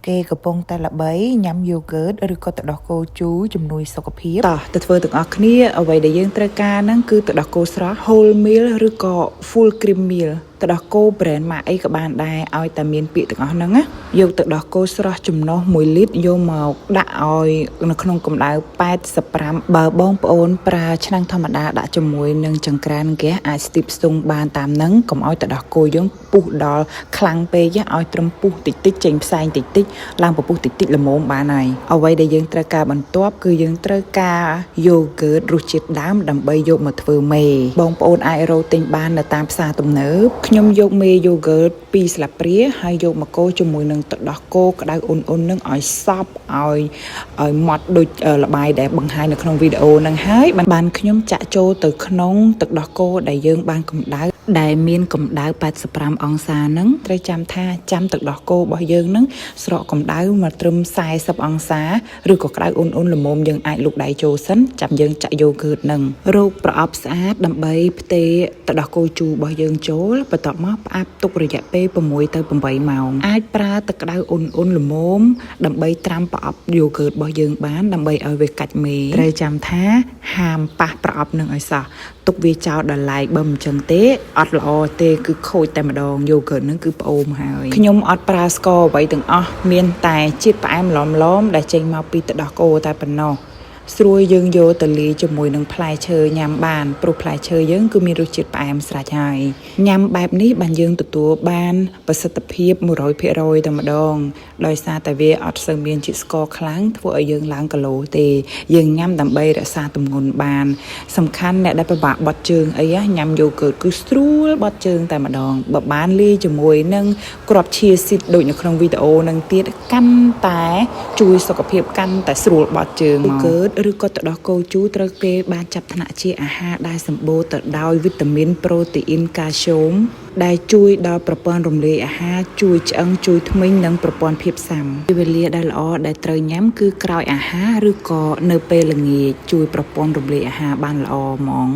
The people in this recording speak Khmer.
គេកំពុងតែល្បីញ៉ាំ yogurt ឬក៏ទឹកដោះគោជូរជំនួយសុខភាពតោះទៅធ្វើទាំងអស់គ្នាអ្វីដែលយើងត្រូវការហ្នឹងគឺទឹកដោះគោស្រស់ whole meal ឬក៏ full cream meal ទឹកដោះគោ brand ម៉ាកអីក៏បានដែរឲ្យតែមានពាក្យទាំងអស់ហ្នឹងណាយកទឹកដោះគោស្រស់ចំណុះ1លីត្រយកមកដាក់ឲ្យនៅក្នុងកម្ដៅ85បើបងប្អូនប្រើឆ្នាំងធម្មតាដាក់ជាមួយនឹងចង្ក្រានហ្គាសអាចស្ទីបស្ទង់បានតាមហ្នឹងកុំឲ្យទឹកដោះគោយើងពុះដល់ខ្លាំងពេកឲ្យត្រឹមពុះតិចតិចចេញផ្សែងតិចតិចឡើងពពុះតិចតិចល្មមបានហើយអ្វីដែលយើងត្រូវការបន្ទាប់គឺយើងត្រូវការ yogurt រសជាតិដើមដើម្បីយកមកធ្វើមេបងប្អូនអាចរកទិញបាននៅតាមផ្សារទំនើបខ្ញុំយកមេ yogurt 2ស្លាបព្រាហើយយកមកកូរជាមួយនឹងទឹកដោះគោក្តៅអ៊ុននឹងឲ្យសព្វឲ្យម៉ត់ដូចល្បាយដែលបង្ហាញនៅក្នុងវីដេអូហ្នឹងហើយបានខ្ញុំចាក់ចូលទៅក្នុងទឹកដោះគោដែលយើងបានកម្ដៅដែលមានកម្ដៅ85អង្សាហ្នឹងត្រូវចាំថាចាំទឹកដោះគោរបស់យើងហ្នឹងស្រកកម្ដៅមកត្រឹម40អង្សាឬក៏ក្ដៅអ៊ុនល្មមយើងអាចលូកដៃចូលសិនចាំយើងចាក់ yogurt ហ្នឹងរកប្រអប់ស្អាតដើម្បីផ្ទេរទឹកដោះគោជូររបស់យើងចូលបន្ទាប់មកផ្អាប់ទុករយៈពេល6ទៅ8ម៉ោងអាចប្រើទឹកក្ដៅអ៊ុនល្មមដើម្បីត្រាំប្រអប់ yogurt របស់យើងបានដើម្បីឲ្យវាកាច់មេត្រូវចាំថាហាមប៉ះប្រអប់នឹងឲ្យសោះទុកវាចោលដល់ឡែកបើមិនចឹងទេអត់ល្អទេគឺខូចតែម្ដង yogurt ហ្នឹងគឺផ្អូមហើយខ្ញុំអត់ប្រើស្ករអ្វីទាំងអស់មានតែជាតិផ្អែមឡំដែលចេញមកពីទឹកដោះគោតែប៉ុណ្ណោះស្រួលយើងយកទៅលាយជាមួយនឹងផ្លែឈើញ៉ាំបានព្រោះផ្លែឈើយើងគឺមានរសជាតិផ្អែមស្រេចហើយញ៉ាំបែបនេះបានយើងទទួលបានប្រសិទ្ធភាព 100% តែម្ដងដោយសារតែវាអត់សូវមានជាតិស្ករខ្លាំងធ្វើឲ្យយើងឡើងគីឡូទេយើងញ៉ាំដើម្បីរក្សាទម្ងន់បានសំខាន់អ្នកដែលពិបាកបត់ជើងអីញ៉ាំ yogurt គឺស្រួលបត់ជើងតែម្ដងបើបានលាយជាមួយនឹងគ្រាប់ chia seed ដូចនៅក្នុងវីដេអូនឹងទៀតកាន់តែជួយសុខភាពកាន់តែស្រួលបត់ជើងមកឬក៏ទឹកដោះគោជូរត្រូវគេបានចាត់ថ្នាក់ជាអាហារដែលសម្បូរទៅដោយវីតាមីនប្រូតេអ៊ីនកាល់ស្យូមដែលជួយដល់ប្រព័ន្ធរំលាយអាហារជួយឆ្អឹងជួយធ្មេញនិងប្រព័ន្ធភាពស៊ាំពេលវេលាដែលល្អដែលត្រូវញ៉ាំគឺក្រោយអាហារឬក៏នៅពេលល្ងាចជួយប្រព័ន្ធរំលាយអាហារបានល្អហ្មង